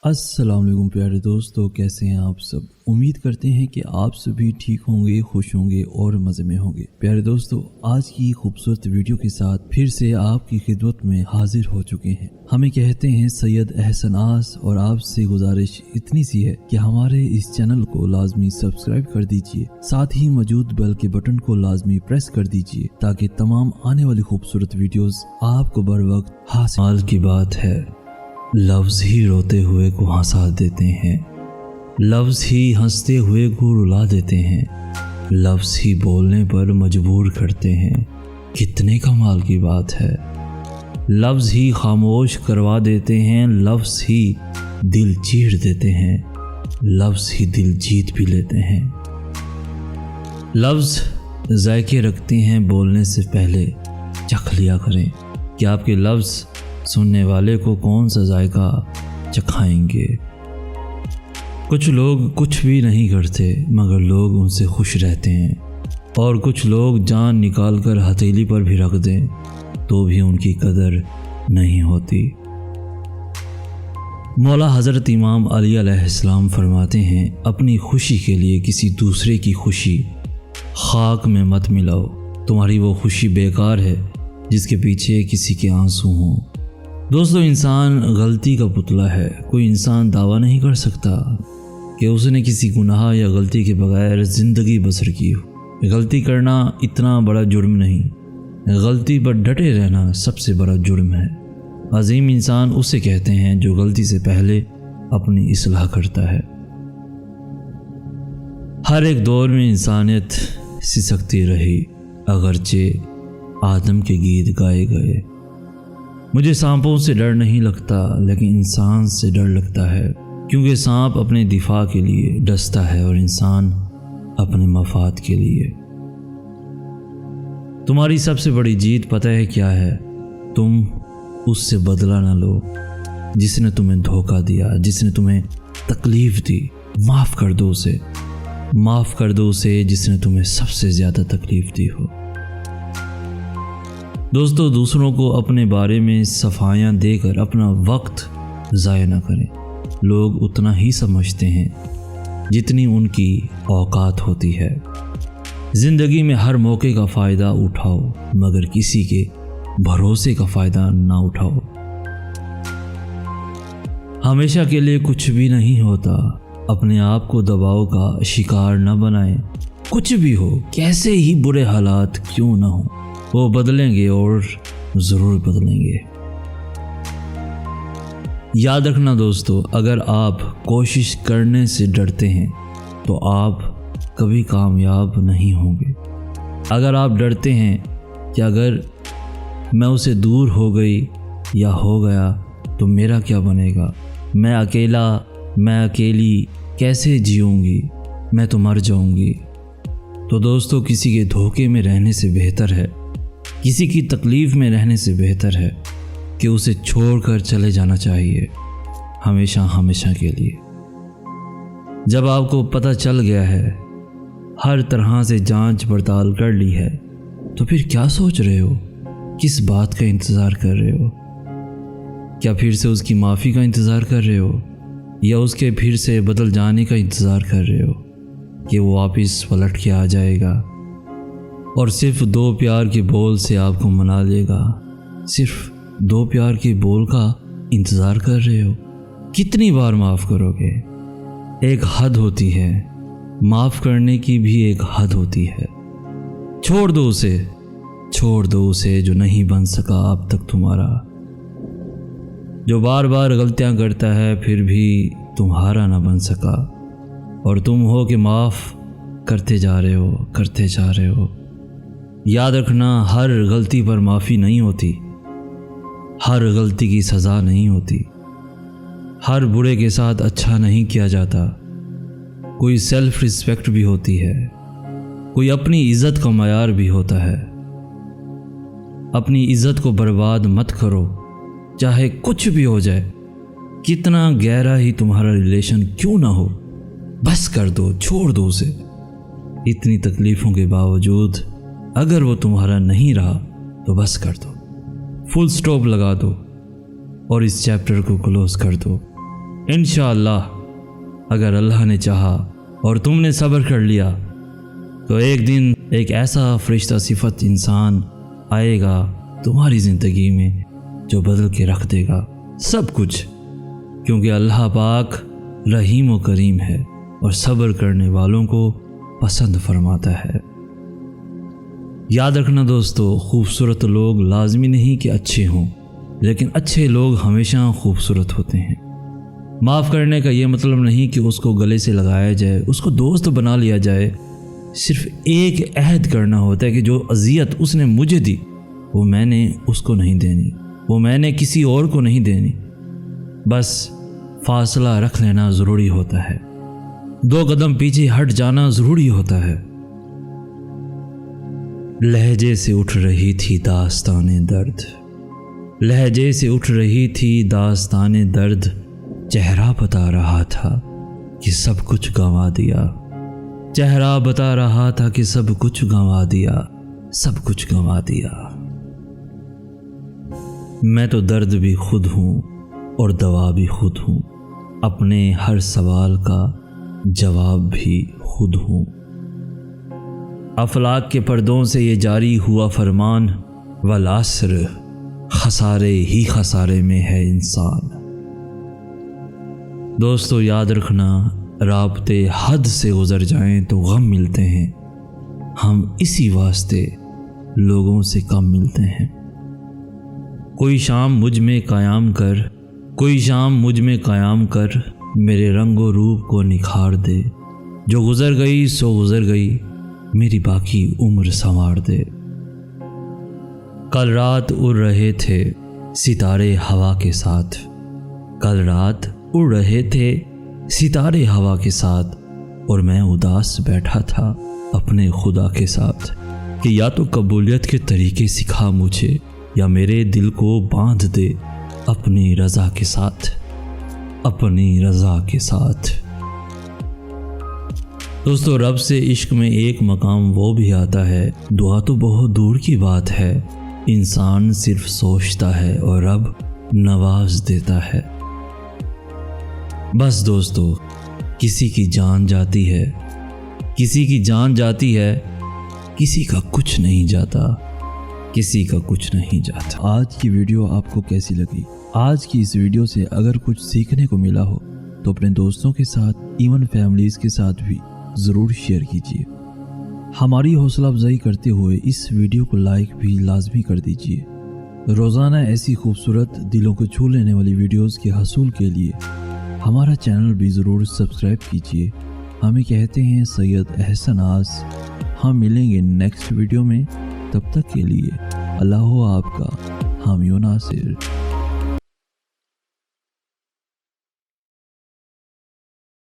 अस्सलाम वालेकुम प्यारे दोस्तों, कैसे हैं आप सब। उम्मीद करते हैं कि आप सभी ठीक होंगे, खुश होंगे और मज़े में होंगे। प्यारे दोस्तों, आज की खूबसूरत वीडियो के साथ फिर से आपकी खिदमत में हाजिर हो चुके हैं। हमें कहते हैं सैयद अहसन आस, और आपसे गुजारिश इतनी सी है कि हमारे इस चैनल को लाजमी सब्सक्राइब कर दीजिए, साथ ही मौजूद बेल के बटन को लाजमी प्रेस कर दीजिए ताकि तमाम आने वाली खूबसूरत वीडियोस आपको बर वक्त हासिल की बात है। लफ्ज़ ही रोते हुए को हंसा देते हैं, लफ्ज़ ही हंसते हुए को रुला देते हैं, लफ्ज़ ही बोलने पर मजबूर करते हैं। कितने कमाल की बात है। लफ्ज़ ही खामोश करवा देते हैं, लफ्ज़ ही दिल चीर देते हैं, लफ्ज़ ही दिल जीत भी लेते हैं। लफ्ज़ जायके रखते हैं, बोलने से पहले चख लिया करें कि आपके लफ्ज़ सुनने वाले को कौन सा जायका चखाएंगे। कुछ लोग कुछ भी नहीं करते मगर लोग उनसे खुश रहते हैं, और कुछ लोग जान निकाल कर हथेली पर भी रख दें तो भी उनकी कदर नहीं होती। मौला हज़रत इमाम अली अलैहिस्सलाम फरमाते हैं, अपनी खुशी के लिए किसी दूसरे की खुशी खाक में मत मिलाओ। तुम्हारी वो खुशी बेकार है जिसके पीछे किसी के आंसू हों। दोस्तों, इंसान गलती का पुतला है। कोई इंसान दावा नहीं कर सकता कि उसने किसी गुनाह या गलती के बगैर ज़िंदगी बसर की हो। गलती करना इतना बड़ा जुर्म नहीं, गलती पर डटे रहना सबसे बड़ा जुर्म है। अजीम इंसान उसे कहते हैं जो गलती से पहले अपनी इस्लाह करता है। हर एक दौर में इंसानियत सिसकती रही, अगरचे आदम के गीत गाए गए। मुझे सांपों से डर नहीं लगता, लेकिन इंसान से डर लगता है, क्योंकि सांप अपने दिफा के लिए डसता है और इंसान अपने मफाद के लिए। तुम्हारी सबसे बड़ी जीत पता है क्या है? तुम उससे बदला ना लो जिसने तुम्हें धोखा दिया, जिसने तुम्हें तकलीफ़ दी। माफ़ कर दो उसे, माफ़ कर दो उसे जिसने तुम्हें सबसे ज़्यादा तकलीफ़ दी हो। दोस्तों, दूसरों को अपने बारे में सफाइयाँ देकर अपना वक्त ज़ाया न करें। लोग उतना ही समझते हैं जितनी उनकी औकात होती है। ज़िंदगी में हर मौके का फ़ायदा उठाओ, मगर किसी के भरोसे का फ़ायदा ना उठाओ। हमेशा के लिए कुछ भी नहीं होता। अपने आप को दबाव का शिकार न बनाएं। कुछ भी हो, कैसे ही बुरे हालात क्यों ना हो, वो बदलेंगे और ज़रूर बदलेंगे। याद रखना दोस्तों, अगर आप कोशिश करने से डरते हैं तो आप कभी कामयाब नहीं होंगे। अगर आप डरते हैं कि अगर मैं उससे दूर हो गई या हो गया तो मेरा क्या बनेगा, मैं अकेला, मैं अकेली कैसे जीऊँगी, मैं तो मर जाऊँगी, तो दोस्तों किसी के धोखे में रहने से बेहतर है, किसी की तकलीफ़ में रहने से बेहतर है कि उसे छोड़कर चले जाना चाहिए, हमेशा हमेशा के लिए। जब आपको पता चल गया है, हर तरह से जांच पड़ताल कर ली है, तो फिर क्या सोच रहे हो? किस बात का इंतज़ार कर रहे हो? क्या फिर से उसकी माफ़ी का इंतज़ार कर रहे हो, या उसके फिर से बदल जाने का इंतज़ार कर रहे हो कि वो वापस पलट के आ जाएगा और सिर्फ 2 प्यार के बोल से आपको मना लेगा? सिर्फ 2 प्यार के बोल का इंतज़ार कर रहे हो? कितनी बार माफ़ करोगे? एक हद होती है, माफ़ करने की भी एक हद होती है। छोड़ दो उसे, छोड़ दो उसे जो नहीं बन सका अब तक तुम्हारा, जो बार बार गलतियाँ करता है फिर भी तुम्हारा ना बन सका, और तुम हो कि माफ़ करते जा रहे हो, करते जा रहे हो। याद रखना, हर गलती पर माफ़ी नहीं होती, हर गलती की सज़ा नहीं होती, हर बुरे के साथ अच्छा नहीं किया जाता। कोई सेल्फ रिस्पेक्ट भी होती है, कोई अपनी इज़्ज़त का मयार भी होता है। अपनी इज़्ज़त को बर्बाद मत करो, चाहे कुछ भी हो जाए, कितना गहरा ही तुम्हारा रिलेशन क्यों ना हो। बस कर दो, छोड़ दो उसे। इतनी तकलीफ़ों के बावजूद अगर वो तुम्हारा नहीं रहा तो बस कर दो, फुल स्टॉप लगा दो और इस चैप्टर को क्लोज कर दो। انشاءاللہ اگر اللہ نے چاہا اور تم نے صبر کر لیا تو ایک دن ایک ایسا فرشتہ صفت انسان آئے گا تمہاری زندگی میں جو بدل کے رکھ دے گا سب کچھ، کیونکہ اللہ پاک رحیم و کریم ہے اور صبر کرنے والوں کو پسند فرماتا ہے۔ یاد رکھنا دوستو، خوبصورت لوگ لازمی نہیں کہ اچھے ہوں، لیکن اچھے لوگ ہمیشہ خوبصورت ہوتے ہیں۔ معاف کرنے کا یہ مطلب نہیں کہ اس کو گلے سے لگایا جائے، اس کو دوست بنا لیا جائے، صرف ایک عہد کرنا ہوتا ہے کہ جو اذیت اس نے مجھے دی وہ میں نے اس کو نہیں دینی، وہ میں نے کسی اور کو نہیں دینی۔ بس فاصلہ رکھ لینا ضروری ہوتا ہے، 2 قدم پیچھے ہٹ جانا ضروری ہوتا ہے۔ لہجے سے اٹھ رہی تھی داستان درد، لہجے سے اٹھ رہی تھی داستان درد، چہرہ بتا رہا تھا کہ سب کچھ گنوا دیا، چہرہ بتا رہا تھا کہ سب کچھ گنوا دیا، سب کچھ گنوا دیا۔ میں تو درد بھی خود ہوں اور دوا بھی خود ہوں، اپنے ہر سوال کا جواب بھی خود ہوں۔ افلاک کے پردوں سے یہ جاری ہوا فرمان، والعصر خسارے ہی خسارے میں ہے انسان۔ دوستو یاد رکھنا، رابطے حد سے گزر جائیں تو غم ملتے ہیں، ہم اسی واسطے لوگوں سے کم ملتے ہیں۔ کوئی شام مجھ میں قیام کر، کوئی شام مجھ میں قیام کر، میرے رنگ و روپ کو نکھار دے، جو گزر گئی سو گزر گئی، میری باقی عمر سنوار دے۔ کل رات اڑ رہے تھے ستارے ہوا کے ساتھ، کل رات اڑ رہے تھے ستارے ہوا کے ساتھ، اور میں اداس بیٹھا تھا اپنے خدا کے ساتھ کہ یا تو قبولیت کے طریقے سکھا مجھے یا میرے دل کو باندھ دے اپنی رضا کے ساتھ، اپنی رضا کے ساتھ۔ دوستو رب سے عشق میں ایک مقام وہ بھی آتا ہے، دعا تو بہت دور کی بات ہے، انسان صرف سوچتا ہے اور رب نواز دیتا ہے۔ بس دوستو، کسی کی جان جاتی ہے، کسی کی جان جاتی ہے، کسی کا کچھ نہیں جاتا، کسی کا کچھ نہیں جاتا۔ آج کی ویڈیو آپ کو کیسی لگی؟ آج کی اس ویڈیو سے اگر کچھ سیکھنے کو ملا ہو تو اپنے دوستوں کے ساتھ، ایون فیملیز کے ساتھ بھی ضرور شیئر کیجیے۔ ہماری حوصلہ افزائی کرتے ہوئے اس ویڈیو کو لائک بھی لازمی کر دیجیے۔ روزانہ ایسی خوبصورت دلوں کو چھو لینے والی ویڈیوز کے حصول کے لیے ہمارا چینل بھی ضرور سبسکرائب کیجیے۔ ہمیں کہتے ہیں سید احسن آس۔ ہم ملیں گے نیکسٹ ویڈیو میں، تب تک کے لیے اللہ ہو آپ کا حامی و ناصر۔